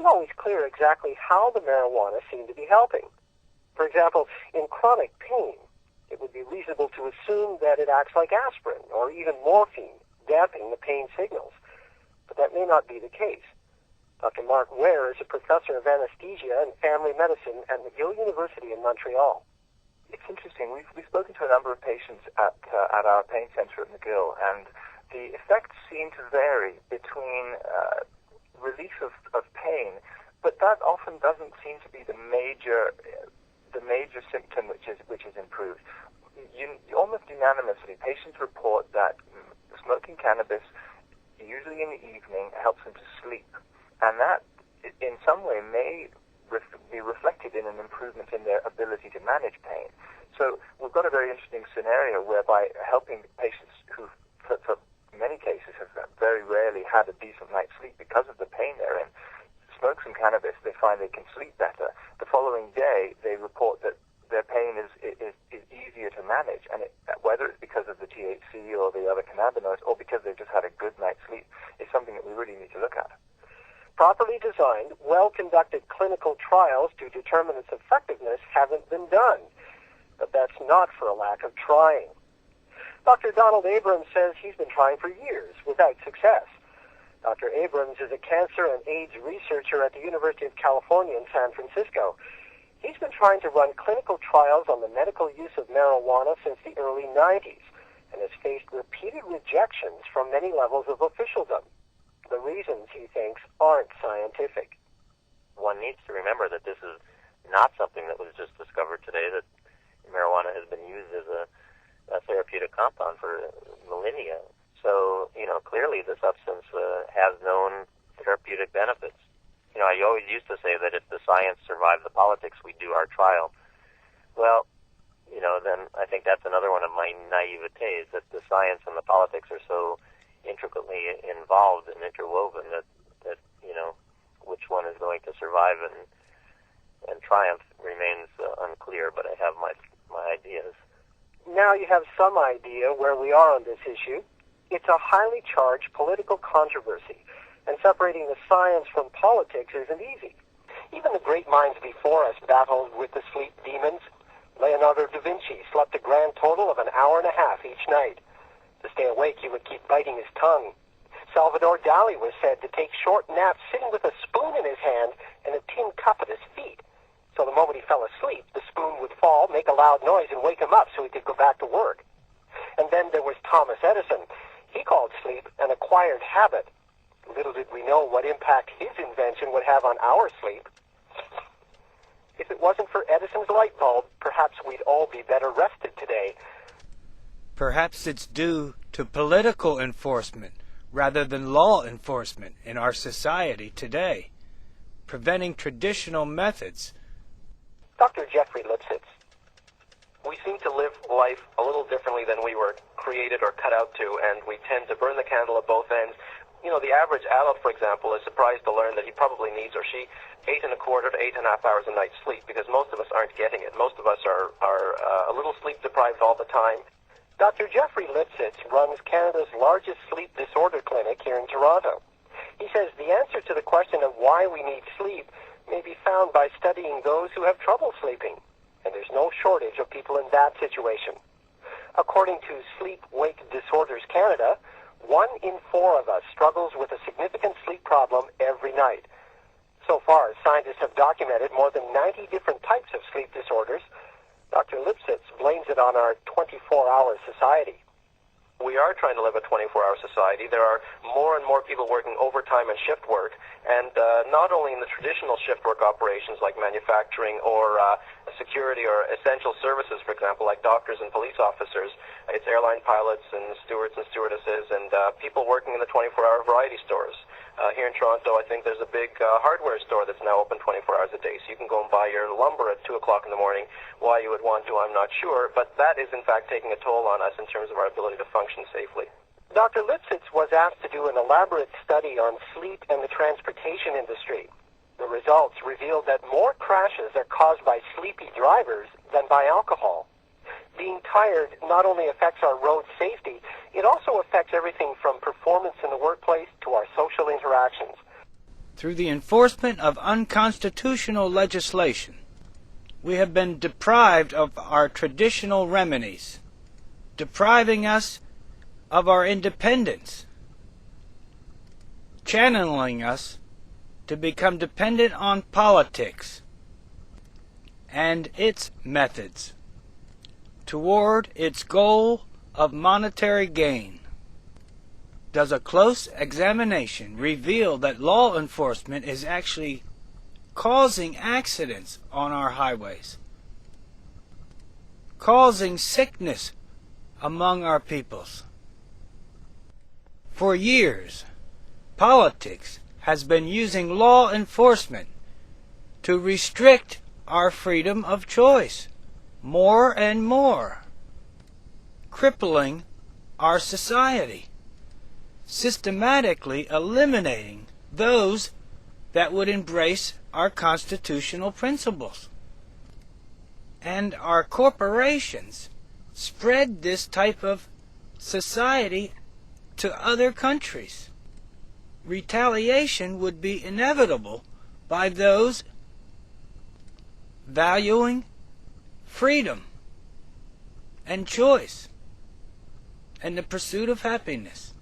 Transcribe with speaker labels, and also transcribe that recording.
Speaker 1: always clear exactly how the marijuana seemed to be helping. For example, in chronic pain, it would be reasonable to assume that it acts like aspirin or even morphine, damping the pain signals. But that may not be the case. Dr. Mark Ware is a professor of anesthesia and family medicine at McGill University in Montreal.
Speaker 2: It's interesting. We've spoken to a number of patients at our pain center at McGill, and the effects seem to vary between relief of pain, but that often doesn't seem to be the major symptom which is improved. Almost unanimously, patients report that smoking cannabis, usually in the evening, helps them to sleep, and that in some way may be reflected in an improvement in their ability to manage pain. So we've got a very interesting scenario whereby helping patients who, for many cases, have very rarely had a decent night's sleep because of the pain they're in, smoke some cannabis, they find they can sleep better. The following day, they report that their pain is easier to manage, and whether it's because of the THC or the other cannabinoids, or because they've just had a good night's sleep, is something that we really need to look at.
Speaker 1: Properly designed, well-conducted clinical trials to determine its effectiveness haven't been done, but that's not for a lack of trying. Dr. Donald Abrams says he's been trying for years without success. Dr. Abrams is a cancer and AIDS researcher at the University of California in San Francisco. He's been trying to run clinical trials on the medical use of marijuana since the early 90s and has faced repeated rejections from many levels of officialdom. The reasons, he thinks, aren't scientific.
Speaker 3: One needs to remember that this is not something that was just discovered today, that marijuana has been used as a therapeutic compound for millennia. So, clearly the substance has known therapeutic benefits. I always used to say that if the science survived the politics, we'd do our trial. Well, then I think that's another one of my naivetés, that the science and the politics are so intricately involved and interwoven that which one is going to survive and triumph remains unclear, but I have my ideas.
Speaker 1: Now you have some idea where we are on this issue. It's a highly charged political controversy, and separating the science from politics isn't easy. Even the great minds before us battled with the sleep demons. Leonardo da Vinci slept a grand total of an hour and a half each night. To stay awake, he would keep biting his tongue. Salvador Dali was said to take short naps sitting with a spoon in his hand and a tin cup at his feet. So the moment he fell asleep, the spoon would fall, make a loud noise, and wake him up so he could go back to work. And then there was Thomas Edison. He called sleep an acquired habit. Little did we know what impact his invention would have on our sleep. If it wasn't for Edison's light bulb, perhaps we'd all be better rested today.
Speaker 4: Perhaps it's due to political enforcement rather than law enforcement in our society today, preventing traditional methods.
Speaker 1: Dr. Jeffrey Lipsitz. We seem to live life a little differently than we were created or cut out to, and we tend to burn the candle at both ends. The average adult, for example, is surprised to learn that he probably needs, or she, 8.25 to 8.5 hours a night sleep, because most of us aren't getting it. Most of us are a little sleep deprived all the time. Dr. Jeffrey Lipsitz runs Canada's largest sleep disorder clinic here in Toronto. He says the answer to the question of why we need sleep may be found by studying those who have trouble sleeping, and there's no shortage of people in that situation. According to Sleep-Wake Disorders Canada, 1 in 4 of us struggles with a significant sleep problem every night. So far, scientists have documented more than 90 different types of sleep disorders. Dr. Lipsitz blames it on our 24-hour society. We are trying to live a 24-hour society. There are more and more people working overtime and shift work, and not only in the traditional shift work operations like manufacturing or security or essential services, for example, like doctors and police officers. It's airline pilots and stewards and stewardesses and people working in the 24-hour variety stores. Here in Toronto, I think there's a big hardware store that's now open 24 hours a day, so you can go and buy your lumber at 2 o'clock in the morning. Why you would want to, I'm not sure, but that is in fact taking a toll on us in terms of our ability to function safely. Dr. Lipsitz was asked to do an elaborate study on sleep and the transportation industry. The results revealed that more crashes are caused by sleepy drivers than by alcohol. Being tired not only affects our road safety, it also affects everything from performance in the workplace to our social interactions.
Speaker 4: through the enforcement of unconstitutional legislation. We have been deprived of our traditional remedies, depriving us of our independence, channeling us to become dependent on politics and its methods toward its goal of monetary gain. Does a close examination reveal that law enforcement is actually causing accidents on our highways, causing sickness among our peoples? For years, politics has been using law enforcement to restrict our freedom of choice more and more, crippling our society, systematically eliminating those that would embrace our constitutional principles. And our corporations spread this type of society to other countries. Retaliation would be inevitable by those valuing freedom and choice and the pursuit of happiness.